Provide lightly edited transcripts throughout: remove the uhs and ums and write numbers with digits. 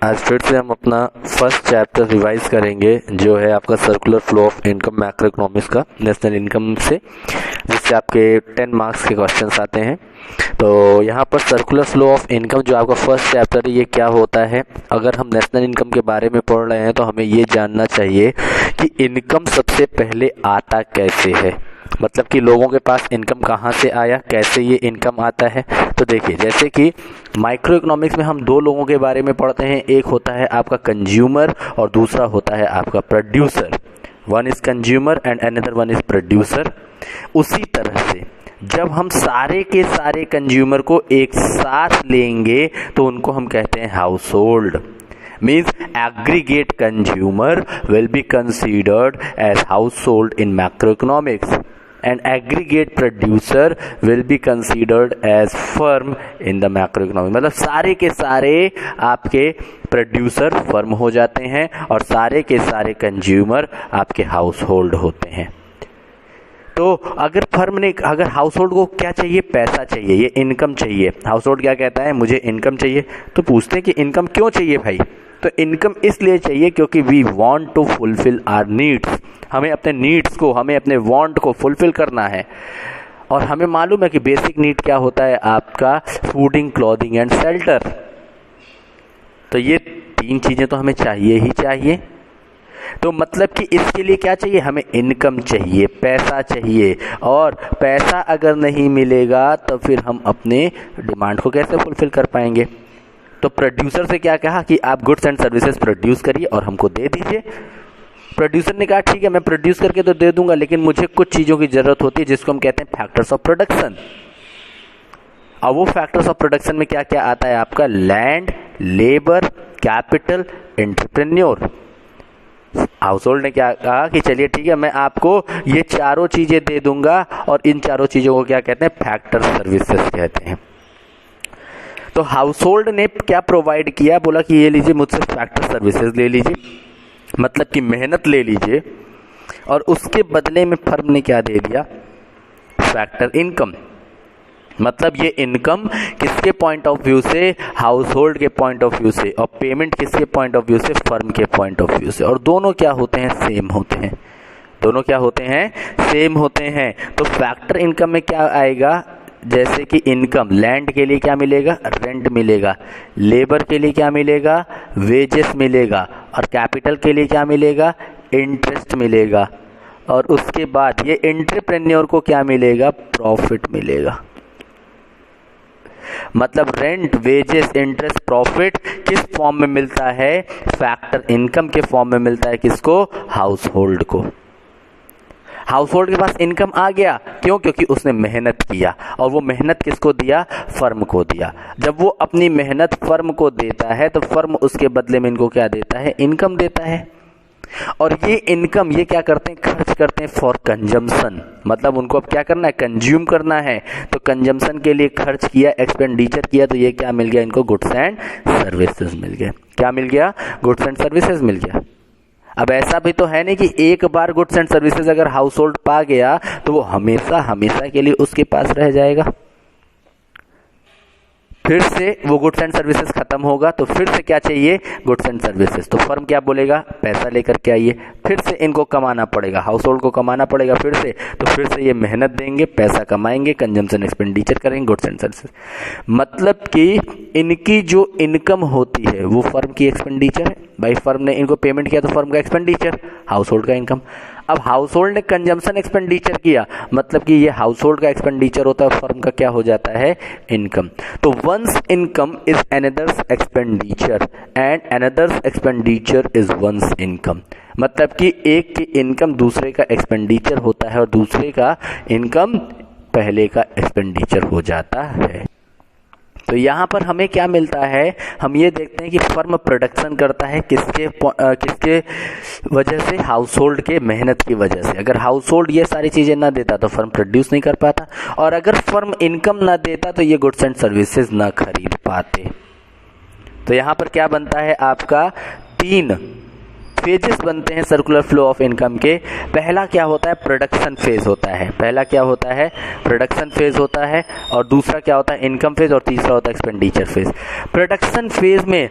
आज फिर से हम अपना फर्स्ट चैप्टर रिवाइज करेंगे जो है आपका circular flow of income macro economics का नेशनल इनकम से, जिससे आपके 10 मार्क्स के क्वेश्चंस आते हैं। तो यहाँ पर सर्कुलर फ्लो ऑफ इनकम जो आपका फर्स्ट चैप्टर है ये क्या होता है। अगर हम नेशनल इनकम के बारे में पढ़ रहे हैं तो हमें ये जानना चाहिए कि इनकम सबसे पहले आता कैसे है, मतलब कि लोगों के पास इनकम कहाँ से आया, कैसे ये इनकम आता है। तो देखिए, जैसे कि माइक्रो इकोनॉमिक्स में हम दो लोगों के बारे में पढ़ते हैं, एक होता है आपका कंज्यूमर और दूसरा होता है आपका producer. One is consumer and another one is producer. उसी तरह से जब हम सारे के सारे कंज्यूमर को एक साथ लेंगे तो उनको हम कहते हैं house hold. Means aggregate consumer will be considered as household in macroeconomics and aggregate producer will be considered as firm in the macroeconomics। मतलब सारे के सारे आपके प्रोड्यूसर फर्म हो जाते हैं और सारे के सारे कंज्यूमर आपके हाउस होल्ड होते हैं। तो अगर हाउस होल्ड को क्या चाहिए, पैसा चाहिए, ये इनकम चाहिए। हाउस होल्ड क्या कहता है, मुझे इनकम चाहिए। तो पूछते हैं कि इनकम क्यों चाहिए भाई। तो इनकम इसलिए चाहिए क्योंकि we want to fulfil our needs. हमें अपने नीड्स को, हमें अपने वांट को फुलफिल करना है। और हमें मालूम है कि बेसिक नीड क्या होता है आपका, फूडिंग, क्लॉथिंग एंड शेल्टर। तो ये तीन चीजें तो हमें चाहिए ही चाहिए। तो मतलब कि इसके लिए क्या चाहिए, हमें इनकम चाहिए, पैसा चाहिए। और पैसा अगर नहीं मिलेगा तो फिर हम अपने डिमांड को कैसे फुलफिल कर पाएंगे। तो प्रोड्यूसर से क्या कहा कि आप गुड्स एंड सर्विसेज प्रोड्यूस करिए और हमको दे दीजिए। प्रोड्यूसर ने कहा ठीक है, मैं प्रोड्यूस करके तो दे दूंगा, लेकिन मुझे कुछ चीज़ों की ज़रूरत होती है जिसको हम कहते हैं फैक्टर्स ऑफ प्रोडक्शन। अब वो फैक्टर्स ऑफ प्रोडक्शन में क्या क्या आता है आपका, land, labour, capital, entrepreneur. House hold ने क्या कहा कि चलिए ठीक है, मैं आपको ये चारों चीज़ें दे दूंगा और इन चारों चीज़ों को क्या कहते हैं, फैक्टर सर्विसेज कहते हैं। तो हाउस होल्ड ने क्या प्रोवाइड किया, बोला कि ये लीजिए मुझसे फैक्टर सर्विसेज ले लीजिए, मतलब कि मेहनत ले लीजिए। और उसके बदले में फर्म ने क्या दे दिया, फैक्टर इनकम। मतलब ये इनकम किसके पॉइंट ऑफ व्यू से, हाउस होल्ड के पॉइंट ऑफ व्यू से, और पेमेंट किसके पॉइंट ऑफ व्यू से, फर्म के पॉइंट ऑफ व्यू से। और दोनों क्या होते हैं, सेम होते हैं। दोनों क्या होते हैं, सेम होते हैं। तो फैक्टर इनकम में क्या आएगा, जैसे कि इनकम, लैंड के लिए क्या मिलेगा, रेंट मिलेगा, लेबर के लिए क्या मिलेगा, वेजेस मिलेगा, और कैपिटल के लिए क्या मिलेगा, इंटरेस्ट मिलेगा। और उसके बाद ये एंटरप्रेन्योर को क्या मिलेगा, प्रॉफिट मिलेगा। मतलब रेंट, वेजेस, इंटरेस्ट, प्रॉफिट किस फॉर्म में मिलता है, फैक्टर इनकम के फॉर्म में मिलता है। किसको, हाउस होल्ड को। हाउस होल्ड के पास इनकम आ गया, क्यों, क्योंकि उसने मेहनत किया, और वो मेहनत किसको दिया, फर्म को दिया। जब वो अपनी मेहनत फर्म को देता है तो फर्म उसके बदले में इनको क्या देता है, इनकम देता है। और ये इनकम ये क्या करते हैं, खर्च करते हैं फॉर कंजम्पशन। मतलब उनको अब क्या करना है, कंज्यूम करना है। तो कंजम्पशन के लिए खर्च किया, एक्सपेंडिचर किया, तो ये क्या मिल गया इनको, गुड्स एंड सर्विसेज मिल गया। क्या मिल गया, गुड्स एंड सर्विसेज मिल गया। अब ऐसा भी तो है नहीं कि एक बार गुड्स एंड सर्विसेज अगर हाउस होल्ड पा गया तो वो हमेशा हमेशा के लिए उसके पास रह जाएगा। फिर से वो गुड्स एंड सर्विसेज खत्म होगा तो फिर से क्या चाहिए, गुड्स एंड सर्विसेज। तो फर्म क्या बोलेगा, पैसा लेकर के आइए। फिर से इनको कमाना पड़ेगा, हाउस होल्ड को कमाना पड़ेगा फिर से। तो फिर से ये मेहनत देंगे, पैसा कमाएंगे, कंजम्पशन एक्सपेंडिचर करेंगे, गुड्स एंड सर्विसेज। मतलब कि इनकी जो इनकम होती है वो फर्म की एक्सपेंडिचर है। भाई फर्म ने इनको पेमेंट किया तो फर्म का एक्सपेंडिचर, हाउस होल्ड का इनकम। अब हाउस होल्ड ने कंजम्पशन एक्सपेंडिचर किया, मतलब कि ये हाउस होल्ड का एक्सपेंडिचर होता है, फर्म का क्या हो जाता है, इनकम। तो one's income is another's expenditure and another's expenditure is one's income. मतलब कि एक की इनकम दूसरे का एक्सपेंडिचर होता है और दूसरे का इनकम पहले का एक्सपेंडिचर हो जाता है। तो यहाँ पर हमें क्या मिलता है, हम ये देखते हैं कि फर्म प्रोडक्शन करता है किसके वजह से, हाउस होल्ड के मेहनत की वजह से। अगर हाउस होल्ड ये सारी चीज़ें ना देता तो फर्म प्रोड्यूस नहीं कर पाता, और अगर फर्म इनकम ना देता तो ये गुड्स एंड सर्विसेज ना खरीद पाते। तो यहाँ पर क्या बनता है आपका, 3 फेजेस बनते हैं सर्कुलर फ्लो ऑफ इनकम के। पहला क्या होता है, प्रोडक्शन फेज होता है। पहला क्या होता है, प्रोडक्शन फेज होता है। और दूसरा क्या होता है, इनकम फेज। और तीसरा होता है एक्सपेंडिचर फेज। प्रोडक्शन फेज में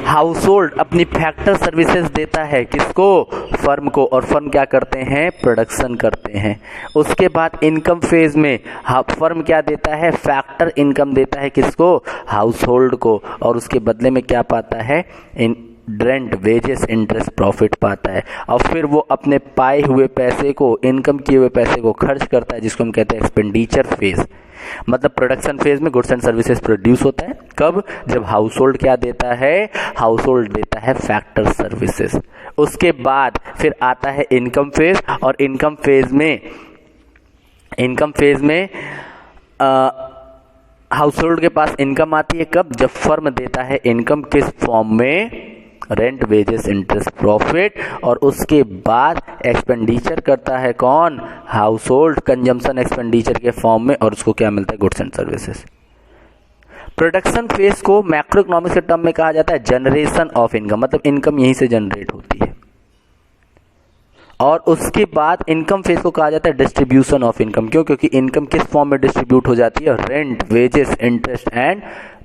हाउस होल्ड अपनी फैक्टर सर्विसेज देता है किसको, फर्म को, और फर्म क्या करते हैं, प्रोडक्शन करते हैं। उसके बाद इनकम फेज में फर्म क्या देता है, फैक्टर इनकम देता है किसको, हाउस होल्ड को, और उसके बदले में क्या पाता है, रेंट, वेजेस, इंटरेस्ट, प्रॉफिट पाता है। और फिर वो अपने पाए हुए पैसे को, इनकम किए हुए पैसे को खर्च करता है, जिसको हम कहते हैं एक्सपेंडिचर फेज। मतलब प्रोडक्शन फेज में गुड्स एंड सर्विसेज प्रोड्यूस होता है, कब, जब हाउस होल्ड क्या देता है, हाउस होल्ड देता है फैक्टर सर्विसेज। उसके बाद फिर आता है इनकम फेज, और इनकम फेज में हाउस होल्ड के पास इनकम आती है कब, जब फर्म देता है इनकम किस फॉर्म में, रेंट, वेजेस, इंटरेस्ट, प्रॉफिट, और उसके बाद एक्सपेंडिचर करता है कौन, हाउस होल्ड, कंजम्पशन एक्सपेंडिचर के फॉर्म में, और उसको क्या मिलता है, goods and services. Production phase को मैक्रो इकोनॉमिक्स के टर्म में कहा जाता है जनरेशन ऑफ इनकम, मतलब इनकम यहीं से जनरेट होती है। और उसके बाद इनकम फेज को कहा जाता है डिस्ट्रीब्यूशन ऑफ इनकम, क्यों, क्योंकि इनकम किस फॉर्म में डिस्ट्रीब्यूट हो जाती है, rent, wages, interest and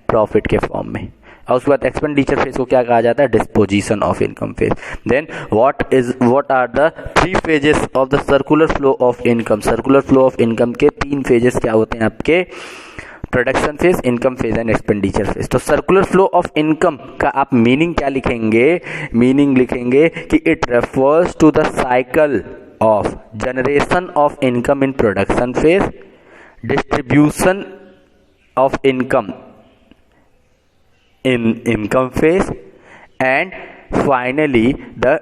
profit के फॉर्म में। और उसके बाद एक्सपेंडिचर फेज को क्या कहा जाता है, disposition of income phase. Then what are the 3 phases of the circular flow of income. Circular flow of income के 3 फेजेस क्या होते हैं आपके, production phase, income phase and expenditure phase. तो सर्कुलर फ्लो ऑफ इनकम का आप meaning क्या लिखेंगे, मीनिंग लिखेंगे कि it refers to the cycle of generation of income in production phase, distribution of income in income phase, and finally the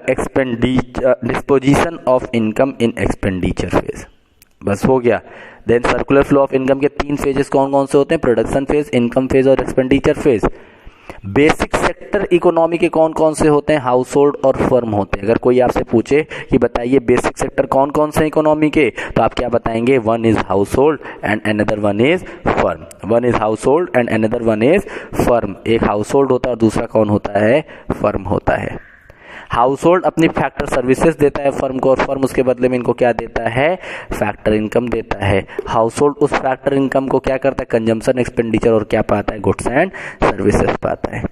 disposition of income in expenditure phase। बस हो गया। Then circular flow of income के 3 phases कौन कौन से होते हैं, production phase, income phase और expenditure phase. Basic sector economy के कौन कौन से होते हैं, हाउस होल्ड और फर्म होते हैं। अगर कोई आपसे पूछे कि बताइए बेसिक सेक्टर कौन कौन से इकोनॉमी के, तो आप क्या बताएंगे, 1 is house hold and another 1 is firm. 1 is house hold and another 1 is firm. एक हाउस होल्ड होता है और दूसरा कौन होता है, फर्म होता है। हाउस होल्ड अपनी फैक्टर सर्विसेज देता है फर्म को, और फर्म उसके बदले में इनको क्या देता है, फैक्टर इनकम देता है। हाउस होल्ड उस फैक्टर इनकम को क्या करता है, कंजम्पशन एक्सपेंडिचर और क्या पाता है, गुड्स एंड सर्विसेज पाता है।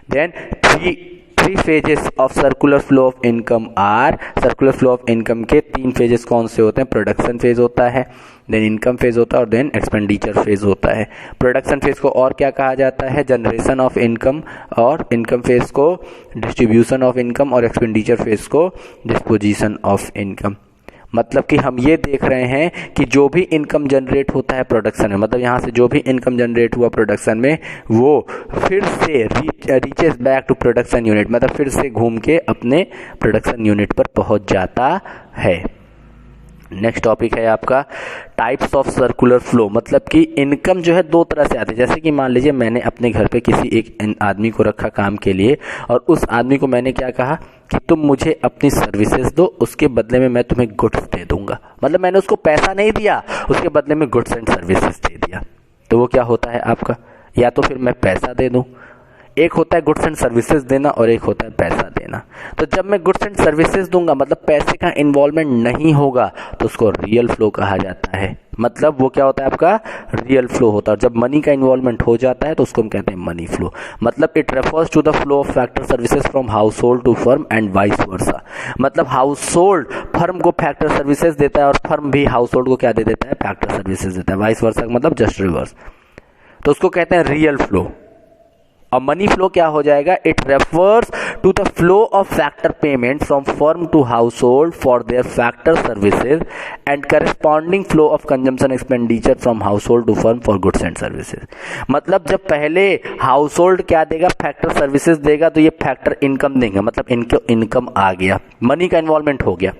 Then three phases of circular flow of income are, circular flow of income के 3 फेजेस कौन से होते हैं, प्रोडक्शन फेज होता है, देन इनकम फेज होता है और देन एक्सपेंडिचर फेज होता है। प्रोडक्शन फेज को और क्या कहा जाता है, जनरेशन ऑफ इनकम, और इनकम फेज को डिस्ट्रीब्यूशन ऑफ इनकम, और एक्सपेंडिचर फेज को डिस्पोजिशन ऑफ इनकम। मतलब कि हम ये देख रहे हैं कि जो भी इनकम जनरेट होता है प्रोडक्शन में, मतलब यहाँ से जो भी इनकम जनरेट हुआ प्रोडक्शन में, वो फिर से reaches back to production unit, मतलब फिर से घूम के अपने प्रोडक्शन यूनिट पर पहुंच जाता है। नेक्स्ट टॉपिक है आपका टाइप्स ऑफ सर्कुलर फ्लो। मतलब कि इनकम जो है 2 तरह से आती है। जैसे कि मान लीजिए मैंने अपने घर पे किसी एक आदमी को रखा काम के लिए, और उस आदमी को मैंने क्या कहा कि तुम मुझे अपनी सर्विसेज दो, उसके बदले में मैं तुम्हें गुड्स दे दूंगा। मतलब मैंने उसको पैसा नहीं दिया, उसके बदले में गुड्स एंड सर्विसेज दे दिया। तो वो क्या होता है आपका, या तो फिर मैं पैसा दे दूं, एक होता है गुड्स एंड सर्विसेज देना और एक होता है पैसा देना। तो जब मैं गुड्स एंड सर्विसेज दूंगा, मतलब पैसे का इन्वॉल्वमेंट नहीं होगा, तो उसको रियल फ्लो कहा जाता है। मतलब वो क्या होता है आपका, रियल फ्लो होता है। और जब मनी का इन्वॉल्वमेंट हो जाता है तो उसको हम कहते हैं मनी फ्लो। मतलब it refers to the flow of factor services from house hold to firm and vice versa. मतलब हाउस होल्ड फर्म को फैक्टर सर्विसेज देता है और फर्म भी हाउस होल्ड को क्या दे देता है, फैक्टर सर्विसेज देता है। वाइस वर्सा मतलब जस्ट रिवर्स। तो उसको कहते हैं रियल फ्लो। और मनी फ्लो क्या हो जाएगा, it refers to the flow of factor payment from firm to household for their factor services and corresponding flow of consumption expenditure from house hold to firm for goods and services. मतलब जब पहले house hold क्या देगा, factor services देगा, तो ये factor income देंगे, मतलब इनको इनकम आ गया, मनी का इन्वॉल्वमेंट हो गया।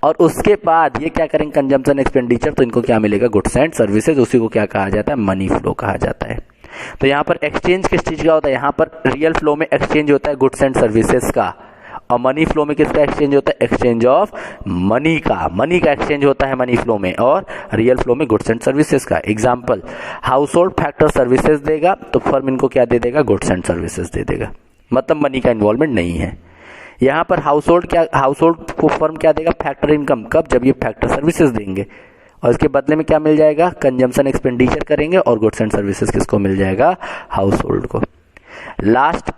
और उसके बाद ये क्या करेंगे, कंजम्पशन एक्सपेंडिचर, तो इनको क्या मिलेगा, गुड्स एंड सर्विसेज। उसी को क्या कहा जाता है, मनी फ्लो कहा जाता है। तो यहाँ पर एक्सचेंज किस चीज का होता है, यहाँ पर रियल फ्लो में एक्सचेंज होता है गुड्स एंड सर्विसेज का, और मनी फ्लो में किसका एक्सचेंज होता है, एक्सचेंज ऑफ मनी का। मनी का एक्सचेंज होता है मनी फ्लो में, और रियल फ्लो में गुड्स एंड सर्विसेज का। Example, house hold factor services देगा तो फर्म इनको क्या दे देगा, गुड्स एंड सर्विसेज दे देगा। मतलब मनी का इन्वॉल्वमेंट नहीं है। यहाँ पर हाउस होल्ड को फर्म क्या देगा, फैक्टर इनकम। कब, जब ये फैक्टर सर्विसेज देंगे, और इसके बदले में क्या मिल जाएगा, कंजम्पशन एक्सपेंडिचर करेंगे, और गुड्स एंड सर्विसेज किसको मिल जाएगा, हाउस होल्ड को। लास्ट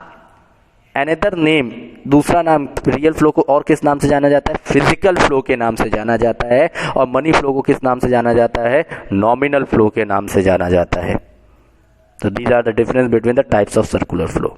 अनदर नेम, दूसरा नाम रियल फ्लो को और किस नाम से जाना जाता है? फिजिकल फ्लो के नाम से जाना जाता है। और मनी फ्लो को किस नाम से जाना जाता है? नॉमिनल फ्लो के नाम से जाना जाता है। तो these are the difference between the types of circular flow.